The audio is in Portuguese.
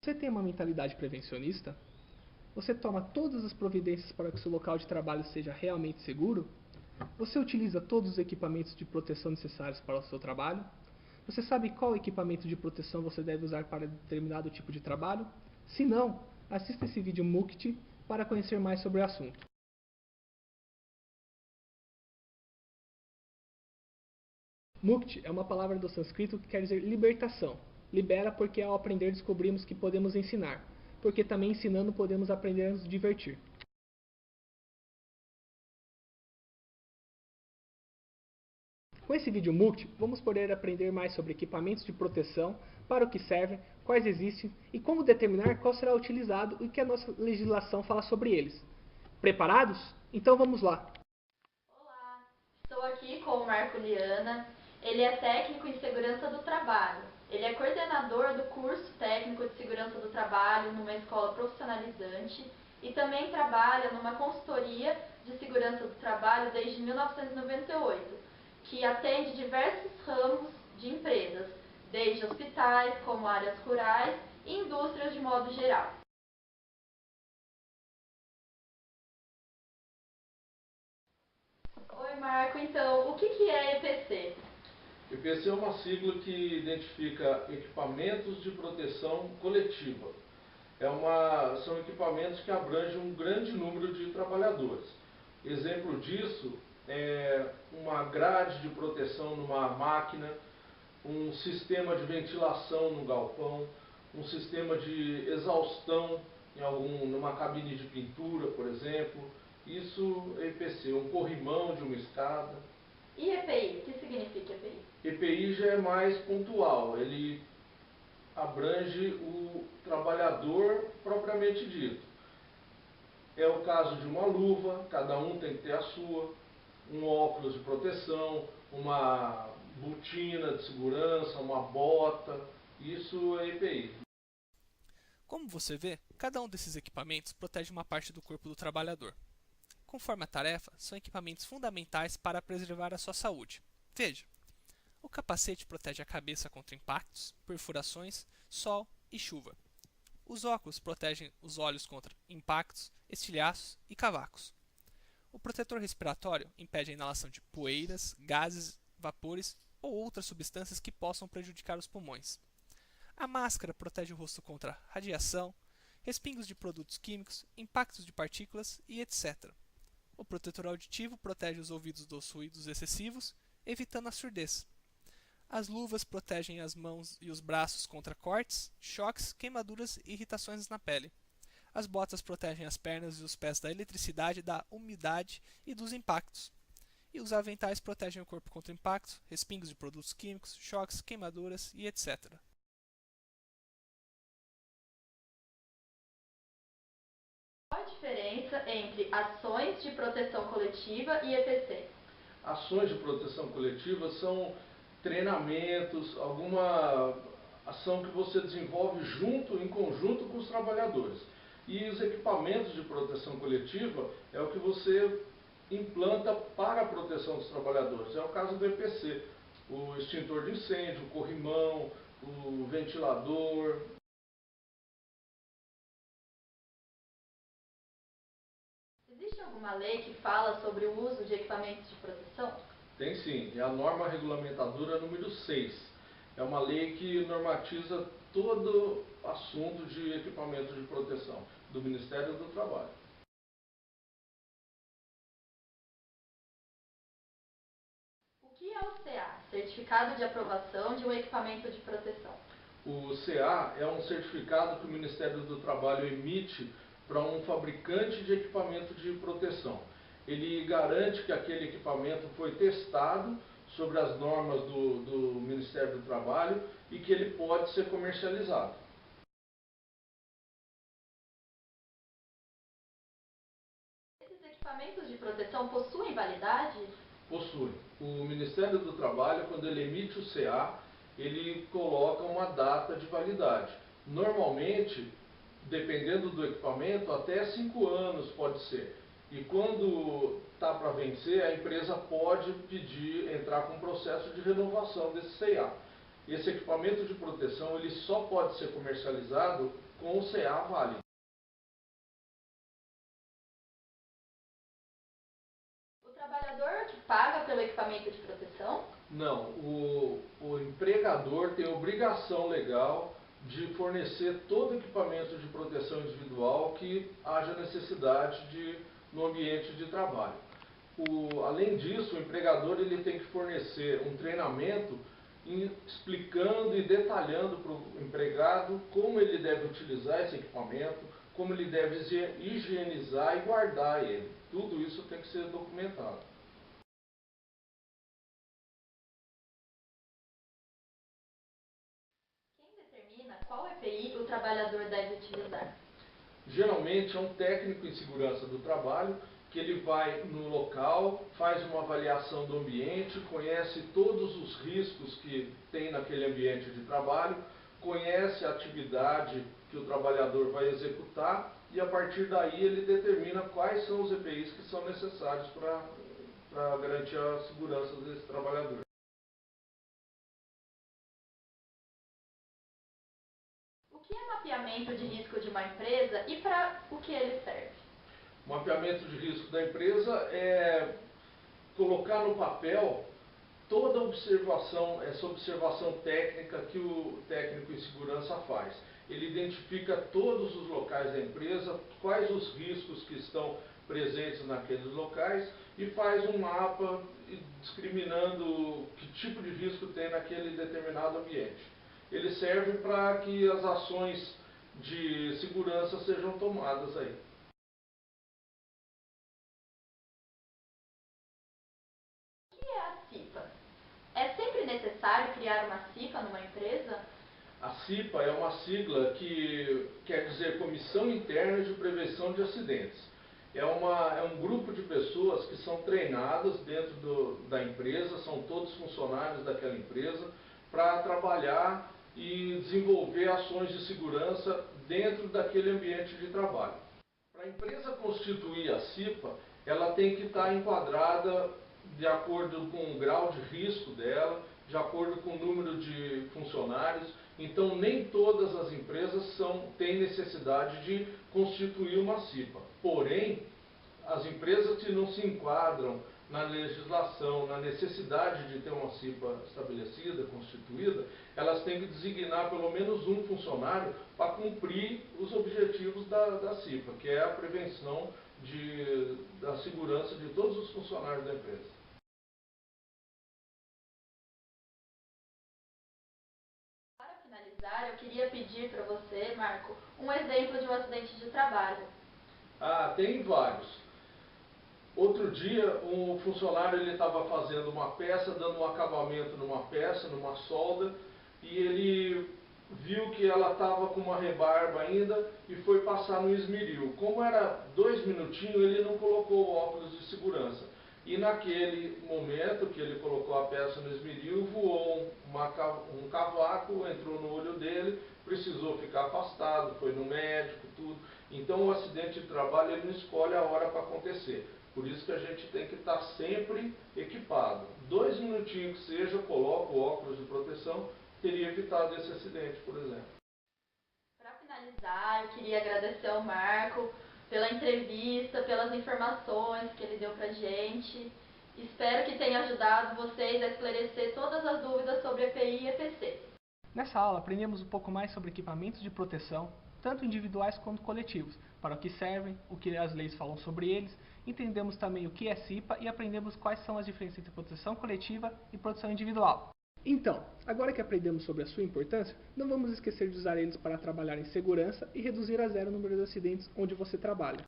Você tem uma mentalidade prevencionista? Você toma todas as providências para que seu local de trabalho seja realmente seguro? Você utiliza todos os equipamentos de proteção necessários para o seu trabalho? Você sabe qual equipamento de proteção você deve usar para determinado tipo de trabalho? Se não, assista esse vídeo Mukti para conhecer mais sobre o assunto. Mukti é uma palavra do sânscrito que quer dizer libertação. Libera porque ao aprender descobrimos que podemos ensinar, porque também ensinando podemos aprender a nos divertir. Com esse vídeo Mukti, vamos poder aprender mais sobre equipamentos de proteção, para o que servem, quais existem e como determinar qual será utilizado e o que a nossa legislação fala sobre eles. Preparados? Então vamos lá! Olá, estou aqui com o Marco Liana. Ele é técnico em segurança do trabalho. Ele é coordenador do curso técnico de segurança do trabalho numa escola profissionalizante e também trabalha numa consultoria de segurança do trabalho desde 1998, que atende diversos ramos de empresas, desde hospitais, como áreas rurais e indústrias de modo geral. Oi, Marco. Então, o que é EPC? EPC é uma sigla que identifica equipamentos de proteção coletiva. São equipamentos que abrangem um grande número de trabalhadores. Exemplo disso é uma grade de proteção numa máquina, um sistema de ventilação no galpão, um sistema de exaustão numa cabine de pintura, por exemplo. Isso é EPC, um corrimão de uma escada. E EPI? O que significa EPI? EPI já é mais pontual, ele abrange o trabalhador propriamente dito. É o caso de uma luva, cada um tem que ter a sua, um óculos de proteção, uma botina de segurança, uma bota, isso é EPI. Como você vê, cada um desses equipamentos protege uma parte do corpo do trabalhador. Conforme a tarefa, são equipamentos fundamentais para preservar a sua saúde. Veja, o capacete protege a cabeça contra impactos, perfurações, sol e chuva. Os óculos protegem os olhos contra impactos, estilhaços e cavacos. O protetor respiratório impede a inalação de poeiras, gases, vapores ou outras substâncias que possam prejudicar os pulmões. A máscara protege o rosto contra radiação, respingos de produtos químicos, impactos de partículas e etc. O protetor auditivo protege os ouvidos dos ruídos excessivos, evitando a surdez. As luvas protegem as mãos e os braços contra cortes, choques, queimaduras e irritações na pele. As botas protegem as pernas e os pés da eletricidade, da umidade e dos impactos. E os aventais protegem o corpo contra impactos, respingos de produtos químicos, choques, queimaduras e etc. Qual a diferença entre ações de proteção coletiva e EPC? Ações de proteção coletiva são treinamentos, alguma ação que você desenvolve em conjunto com os trabalhadores. E os equipamentos de proteção coletiva é o que você implanta para a proteção dos trabalhadores. É o caso do EPC, o extintor de incêndio, o corrimão, o ventilador. Existe alguma lei que fala sobre o uso de equipamentos de proteção? Tem sim, é a norma regulamentadora número 6. É uma lei que normatiza todo assunto de equipamentos de proteção do Ministério do Trabalho. O que é o CA? Certificado de aprovação de um equipamento de proteção. O CA é um certificado que o Ministério do Trabalho emite para um fabricante de equipamento de proteção. Ele garante que aquele equipamento foi testado sobre as normas do Ministério do Trabalho e que ele pode ser comercializado. Esses equipamentos de proteção possuem validade? Possui. O Ministério do Trabalho, quando ele emite o CA, ele coloca uma data de validade. Normalmente, dependendo do equipamento, até 5 anos pode ser. E quando está para vencer, a empresa pode entrar com um processo de renovação desse CA. Esse equipamento de proteção ele só pode ser comercializado com o CA válido. O trabalhador que paga pelo equipamento de proteção? Não, o empregador tem obrigação legal de fornecer todo equipamento de proteção individual que haja necessidade no ambiente de trabalho. Além disso, o empregador ele tem que fornecer um treinamento explicando e detalhando para o empregado como ele deve utilizar esse equipamento, como ele deve higienizar e guardar ele. Tudo isso tem que ser documentado. Qual EPI o trabalhador deve utilizar? Geralmente é um técnico em segurança do trabalho que ele vai no local, faz uma avaliação do ambiente, conhece todos os riscos que tem naquele ambiente de trabalho, conhece a atividade que o trabalhador vai executar e a partir daí ele determina quais são os EPIs que são necessários para garantir a segurança desse trabalhador. O que é mapeamento de risco de uma empresa e para o que ele serve? O mapeamento de risco da empresa é colocar no papel toda essa observação técnica que o técnico em segurança faz. Ele identifica todos os locais da empresa, quais os riscos que estão presentes naqueles locais e faz um mapa discriminando que tipo de risco tem naquele determinado ambiente. Ele serve para que as ações de segurança sejam tomadas aí. O que é a CIPA? É sempre necessário criar uma CIPA numa empresa? A CIPA é uma sigla que quer dizer Comissão Interna de Prevenção de Acidentes. É um grupo de pessoas que são treinadas dentro da empresa, são todos funcionários daquela empresa, para trabalhar e desenvolver ações de segurança dentro daquele ambiente de trabalho. Para a empresa constituir a CIPA, ela tem que estar enquadrada de acordo com o grau de risco dela, de acordo com o número de funcionários. Então, nem todas as empresas têm necessidade de constituir uma CIPA. Porém, as empresas que não se enquadram na legislação, na necessidade de ter uma CIPA estabelecida, constituída, elas têm que designar pelo menos um funcionário para cumprir os objetivos da CIPA, que é a prevenção da segurança de todos os funcionários da empresa. Para finalizar, eu queria pedir para você, Marco, um exemplo de um acidente de trabalho. Tem vários. Outro dia, um funcionário estava fazendo uma peça, dando um acabamento numa peça, numa solda, e ele viu que ela estava com uma rebarba ainda e foi passar no esmeril. Como era 2 minutinhos, ele não colocou o óculos de segurança. E naquele momento que ele colocou a peça no esmeril, voou um cavaco, entrou no olho dele, precisou ficar afastado, foi no médico, tudo. Então o acidente de trabalho ele não escolhe a hora para acontecer. Por isso que a gente tem que estar sempre equipado. 2 minutinhos que seja, coloca o óculos de proteção, teria evitado esse acidente, por exemplo. Para finalizar, eu queria agradecer ao Marco pela entrevista, pelas informações que ele deu para a gente. Espero que tenha ajudado vocês a esclarecer todas as dúvidas sobre EPI e EPC. Nessa aula aprendemos um pouco mais sobre equipamentos de proteção, tanto individuais quanto coletivos, para o que servem, o que as leis falam sobre eles, entendemos também o que é CIPA e aprendemos quais são as diferenças entre proteção coletiva e proteção individual. Então, agora que aprendemos sobre a sua importância, não vamos esquecer de usar eles para trabalhar em segurança e reduzir a zero o número de acidentes onde você trabalha.